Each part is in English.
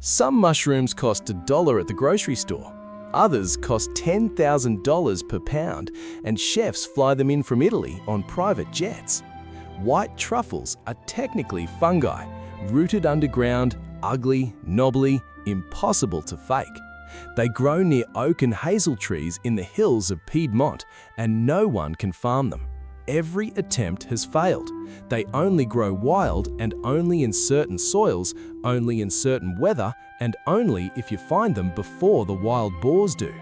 Some mushrooms cost $1 at the grocery store. Others cost $10,000 per pound, and chefs fly them in from Italy on private jets. White truffles are technically fungi, rooted underground, ugly, knobbly, impossible to fake. They grow near oak and hazel trees in the hills of Piedmont, and no one can farm them. Every attempt has failed. They only grow wild and only in certain soils, only in certain weather, and only if you find them before the wild boars do.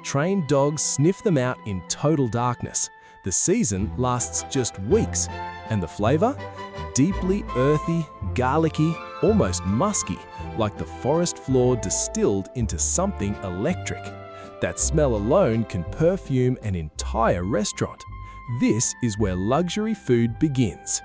Trained dogs sniff them out in total darkness. The season lasts just weeks. And the flavor? Deeply earthy, garlicky, almost musky, like the forest floor distilled into something electric. That smell alone can perfume an entire restaurant. This is where luxury food begins.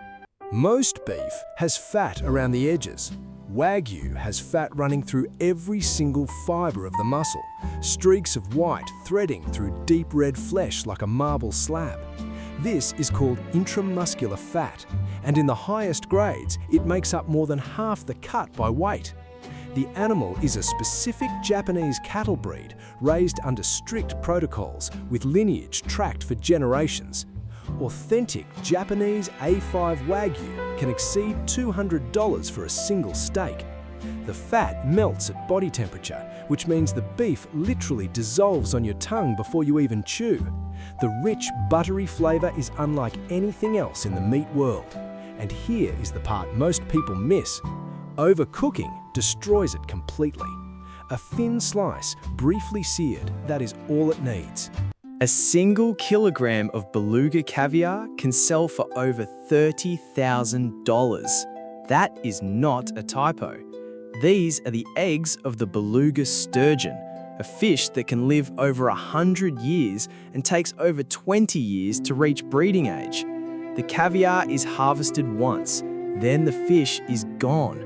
Most beef has fat around the edges. Wagyu has fat running through every single fiber of the muscle, streaks of white threading through deep red flesh like a marble slab. This is called intramuscular fat, and in the highest grades, it makes up more than half the cut by weight. The animal is a specific Japanese cattle breed raised under strict protocols with lineage tracked for generations. Authentic Japanese A5 Wagyu can exceed $200 for a single steak. The fat melts at body temperature, which means the beef literally dissolves on your tongue before you even chew. The rich, buttery flavor is unlike anything else in the meat world. And here is the part most people miss. Overcooking destroys it completely. A thin slice, briefly seared, that is all it needs. A single kilogram of Beluga Caviar can sell for over $30,000. That is not a typo. These are the eggs of the beluga sturgeon, a fish that can live over 100 years and takes over 20 years to reach breeding age. The caviar is harvested once, then the fish is gone.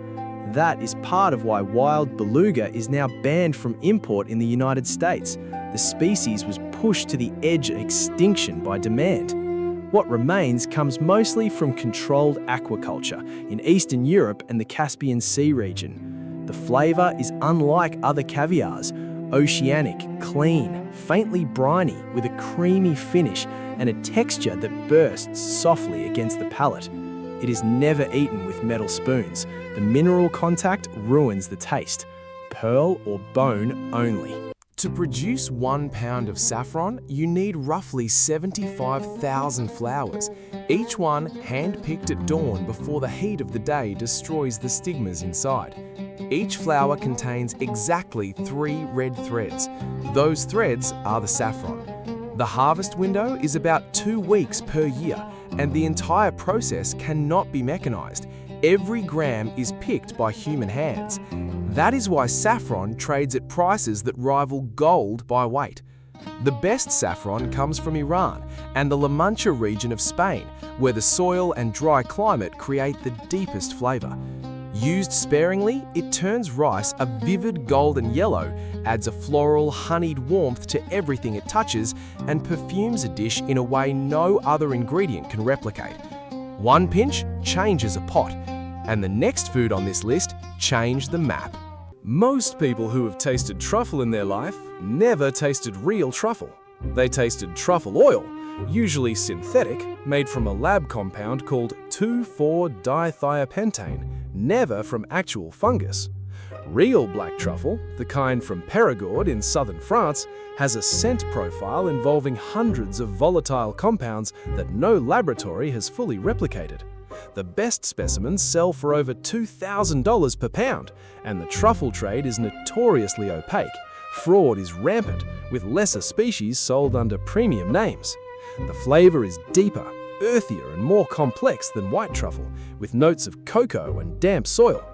That is part of why wild beluga is now banned from import in the United States. The species was pushed to the edge of extinction by demand. What remains comes mostly from controlled aquaculture in Eastern Europe and the Caspian Sea region. The flavor is unlike other caviars, oceanic, clean, faintly briny with a creamy finish and a texture that bursts softly against the palate. It is never eaten with metal spoons. The mineral contact ruins the taste. Pearl or bone only. To produce 1 pound of saffron, you need roughly 75,000 flowers, each one hand-picked at dawn before the heat of the day destroys the stigmas inside. Each flower contains exactly 3 red threads. Those threads are the saffron. The harvest window is about 2 weeks per year, and the entire process cannot be mechanized. Every gram is picked by human hands. That is why saffron trades at prices that rival gold by weight. The best saffron comes from Iran and the La Mancha region of Spain, where the soil and dry climate create the deepest flavor. Used sparingly, it turns rice a vivid golden yellow, adds a floral, honeyed warmth to everything it touches, and perfumes a dish in a way no other ingredient can replicate. One pinch changes a pot, and the next food on this list changed the map. Most people who have tasted truffle in their life never tasted real truffle. They tasted truffle oil, usually synthetic, made from a lab compound called 2,4-dithiopentane, never from actual fungus. Real black truffle, the kind from Périgord in southern France, has a scent profile involving hundreds of volatile compounds that no laboratory has fully replicated. The best specimens sell for over $2,000 per pound, and the truffle trade is notoriously opaque. Fraud is rampant, with lesser species sold under premium names. The flavor is deeper, earthier, and more complex than white truffle, with notes of cocoa and damp soil.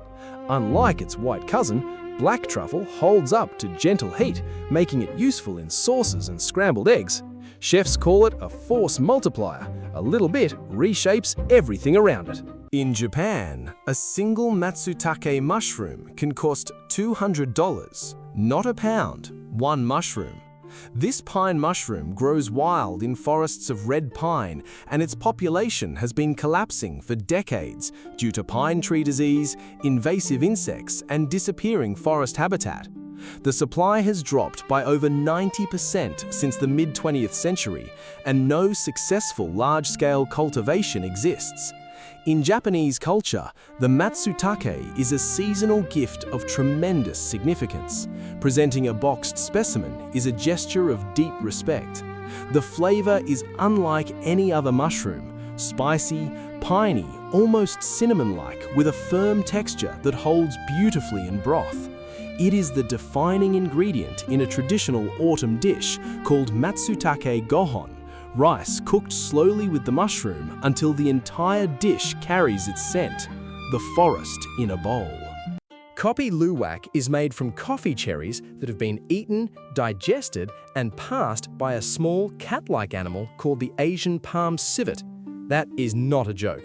Unlike its white cousin, black truffle holds up to gentle heat, making it useful in sauces and scrambled eggs. Chefs call it a force multiplier. A little bit reshapes everything around it. In Japan, a single Matsutake mushroom can cost $200, not a pound, one mushroom. This pine mushroom grows wild in forests of red pine, and its population has been collapsing for decades due to pine tree disease, invasive insects, and disappearing forest habitat. The supply has dropped by over 90% since the mid-20th century, and no successful large-scale cultivation exists. In Japanese culture, the Matsutake is a seasonal gift of tremendous significance. Presenting a boxed specimen is a gesture of deep respect. The flavor is unlike any other mushroom, spicy, piney, almost cinnamon-like, with a firm texture that holds beautifully in broth. It is the defining ingredient in a traditional autumn dish called Matsutake gohan, rice cooked slowly with the mushroom until the entire dish carries its scent, the forest in a bowl. Kopi Luwak is made from coffee cherries that have been eaten, digested, and passed by a small cat-like animal called the Asian palm civet. That is not a joke.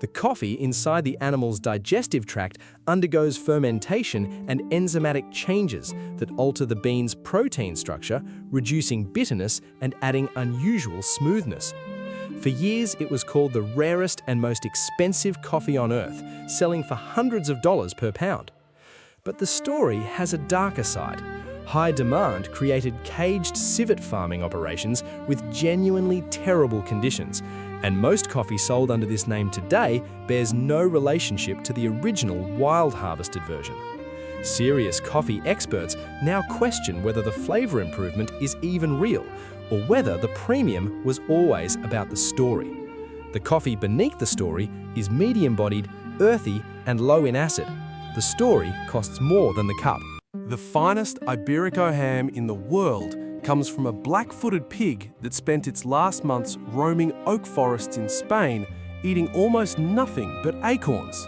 The coffee inside the animal's digestive tract undergoes fermentation and enzymatic changes that alter the bean's protein structure, reducing bitterness and adding unusual smoothness. For years, it was called the rarest and most expensive coffee on earth, selling for hundreds of dollars per pound. But the story has a darker side. High demand created caged civet farming operations with genuinely terrible conditions, and most coffee sold under this name today bears no relationship to the original wild harvested version. Serious coffee experts now question whether the flavor improvement is even real, or whether the premium was always about the story. The coffee beneath the story is medium-bodied, earthy, and low in acid. The story costs more than the cup. The finest Iberico ham in the world comes from a black-footed pig that spent its last months roaming oak forests in Spain, eating almost nothing but acorns.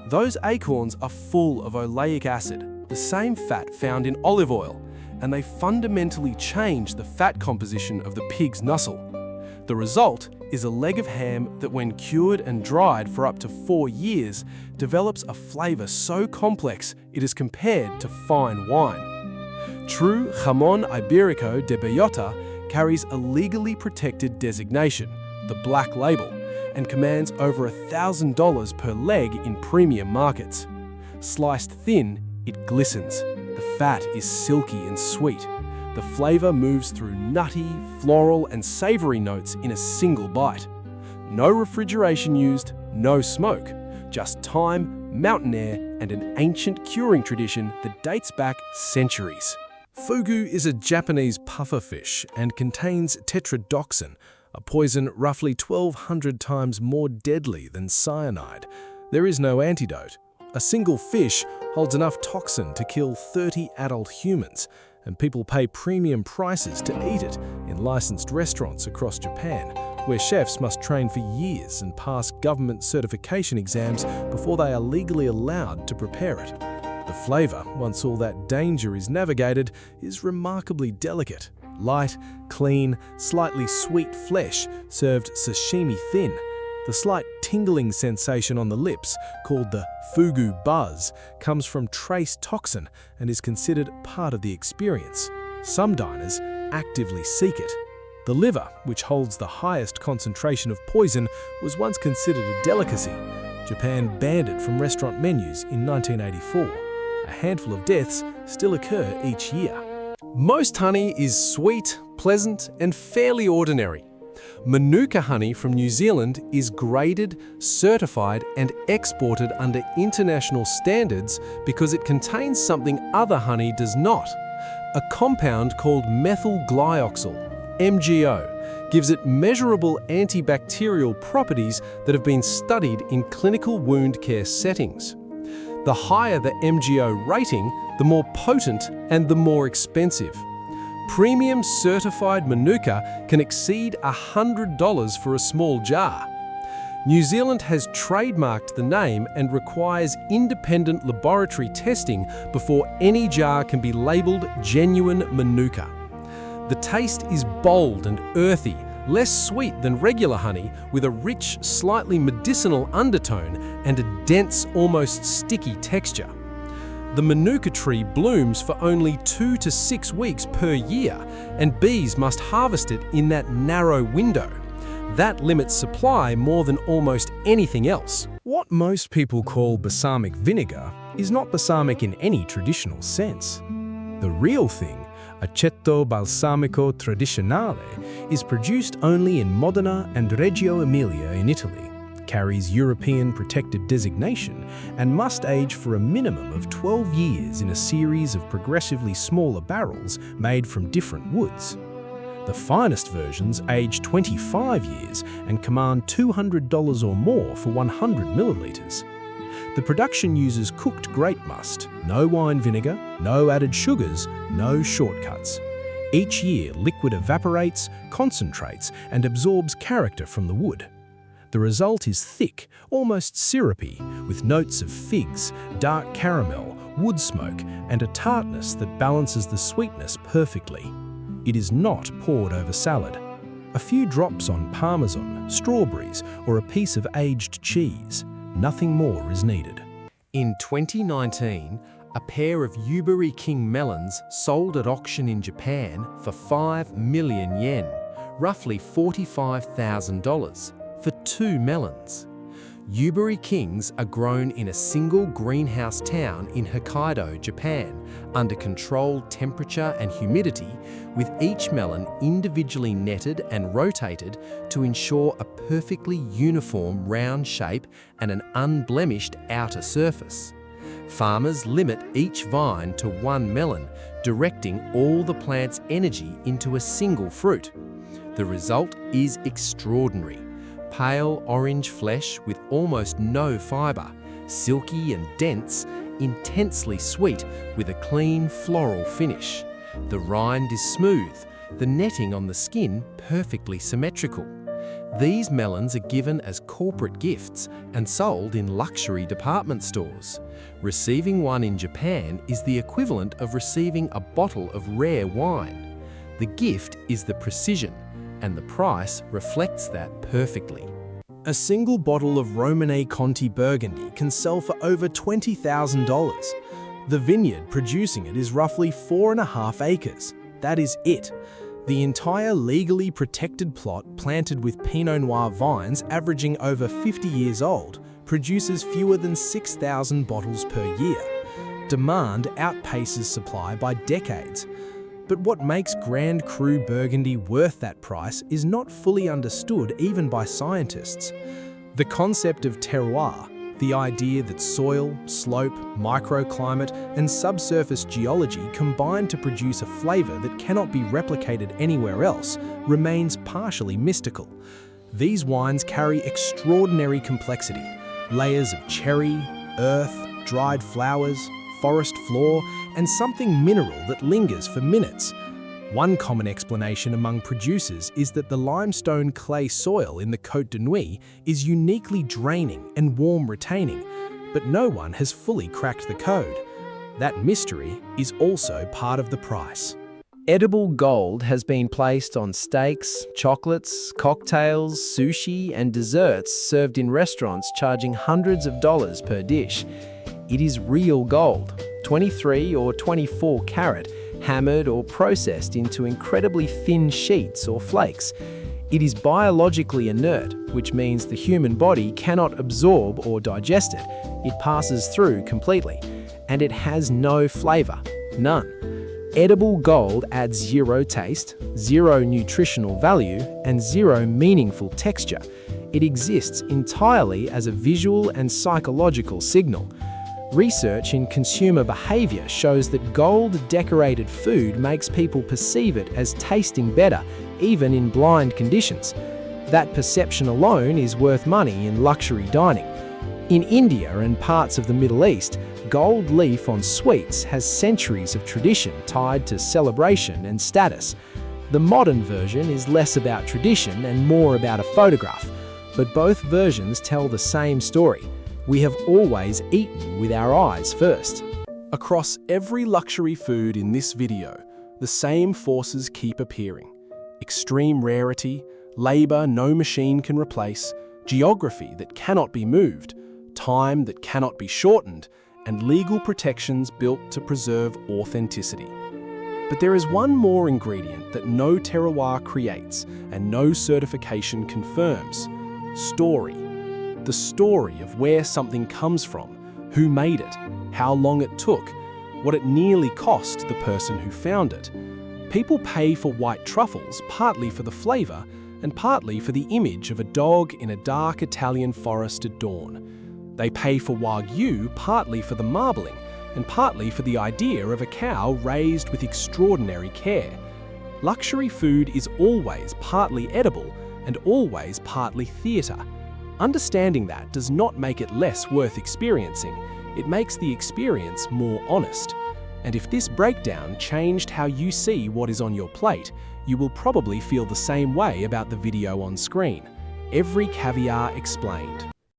Those acorns are full of oleic acid, the same fat found in olive oil, and they fundamentally change the fat composition of the pig's muscle. The result is a leg of ham that, when cured and dried for up to 4 years, develops a flavor so complex it is compared to fine wine. True Jamón Ibérico de Bellota carries a legally protected designation, the Black Label, and commands over $1,000 per leg in premium markets. Sliced thin, it glistens. The fat is silky and sweet. The flavor moves through nutty, floral, and savory notes in a single bite. No refrigeration used, no smoke, just time, mountain air, and an ancient curing tradition that dates back centuries. Fugu is a Japanese pufferfish and contains tetrodotoxin, a poison roughly 1,200 times more deadly than cyanide. There is no antidote. A single fish holds enough toxin to kill 30 adult humans, and people pay premium prices to eat it in licensed restaurants across Japan, where chefs must train for years and pass government certification exams before they are legally allowed to prepare it. The flavor, once all that danger is navigated, is remarkably delicate. Light, clean, slightly sweet flesh served sashimi thin. The slight tingling sensation on the lips, called the Fugu buzz, comes from trace toxin and is considered part of the experience. Some diners actively seek it. The liver, which holds the highest concentration of poison, was once considered a delicacy. Japan banned it from restaurant menus in 1984. A handful of deaths still occur each year. Most honey is sweet, pleasant, and fairly ordinary. Manuka honey from New Zealand is graded, certified, and exported under international standards because it contains something other honey does not. A compound called methyl glyoxal, MgO, gives it measurable antibacterial properties that have been studied in clinical wound care settings. The higher the MgO rating, the more potent and the more expensive. Premium certified Manuka can exceed $100 for a small jar. New Zealand has trademarked the name and requires independent laboratory testing before any jar can be labelled genuine Manuka. The taste is bold and earthy, less sweet than regular honey, with a rich, slightly medicinal undertone and a dense, almost sticky texture. The Manuka tree blooms for only 2 to 6 weeks per year, and bees must harvest it in that narrow window. That limits supply more than almost anything else. What most people call balsamic vinegar is not balsamic in any traditional sense. The real thing, aceto balsamico tradizionale, is produced only in Modena and Reggio Emilia in Italy, carries European protected designation, and must age for a minimum of 12 years in a series of progressively smaller barrels made from different woods. The finest versions age 25 years and command $200 or more for 100 milliliters. The production uses cooked grape must, no wine vinegar, no added sugars, no shortcuts. Each year, liquid evaporates, concentrates, and absorbs character from the wood. The result is thick, almost syrupy, with notes of figs, dark caramel, wood smoke, and a tartness that balances the sweetness perfectly. It is not poured over salad. A few drops on parmesan, strawberries, or a piece of aged cheese. Nothing more is needed. In 2019, a pair of Yubari King melons sold at auction in Japan for 5 million yen, roughly $45,000, for 2 melons. Yubari Kings are grown in a single greenhouse town in Hokkaido, Japan, under controlled temperature and humidity, with each melon individually netted and rotated to ensure a perfectly uniform round shape and an unblemished outer surface. Farmers limit each vine to 1 melon, directing all the plant's energy into a single fruit. The result is extraordinary. Pale orange flesh with almost no fibre, silky and dense, intensely sweet with a clean floral finish. The rind is smooth, the netting on the skin perfectly symmetrical. These melons are given as corporate gifts and sold in luxury department stores. Receiving one in Japan is the equivalent of receiving a bottle of rare wine. The gift is the precision, and the price reflects that perfectly. A single bottle of Romanée Conti Burgundy can sell for over $20,000. The vineyard producing it is roughly 4.5 acres. That is it. The entire legally protected plot, planted with Pinot Noir vines averaging over 50 years old, produces fewer than 6,000 bottles per year. Demand outpaces supply by decades. But what makes Grand Cru Burgundy worth that price is not fully understood even by scientists. The concept of terroir, the idea that soil, slope, microclimate, and subsurface geology combine to produce a flavour that cannot be replicated anywhere else, remains partially mystical. These wines carry extraordinary complexity, layers of cherry, earth, dried flowers, forest floor, and something mineral that lingers for minutes. One common explanation among producers is that the limestone clay soil in the Côte de Nuit is uniquely draining and warm retaining, but no one has fully cracked the code. That mystery is also part of the price. Edible gold has been placed on steaks, chocolates, cocktails, sushi, and desserts served in restaurants charging hundreds of dollars per dish. It is real gold, 23 or 24 carat, hammered or processed into incredibly thin sheets or flakes. It is biologically inert, which means the human body cannot absorb or digest it. It passes through completely. And it has no flavor, none. Edible gold adds 0 taste, 0 nutritional value, and 0 meaningful texture. It exists entirely as a visual and psychological signal. Research in consumer behavior shows that gold-decorated food makes people perceive it as tasting better, even in blind conditions. That perception alone is worth money in luxury dining. In India and parts of the Middle East, gold leaf on sweets has centuries of tradition tied to celebration and status. The modern version is less about tradition and more about a photograph, but both versions tell the same story. We have always eaten with our eyes first. Across every luxury food in this video, the same forces keep appearing. Extreme rarity, labour no machine can replace, geography that cannot be moved, time that cannot be shortened, and legal protections built to preserve authenticity. But there is one more ingredient that no terroir creates and no certification confirms: story. The story of where something comes from, who made it, how long it took, what it nearly cost the person who found it. People pay for white truffles partly for the flavor and partly for the image of a dog in a dark Italian forest at dawn. They pay for Wagyu partly for the marbling and partly for the idea of a cow raised with extraordinary care. Luxury food is always partly edible and always partly theatre. Understanding that does not make it less worth experiencing, it makes the experience more honest. And if this breakdown changed how you see what is on your plate, you will probably feel the same way about the video on screen. Every caviar explained.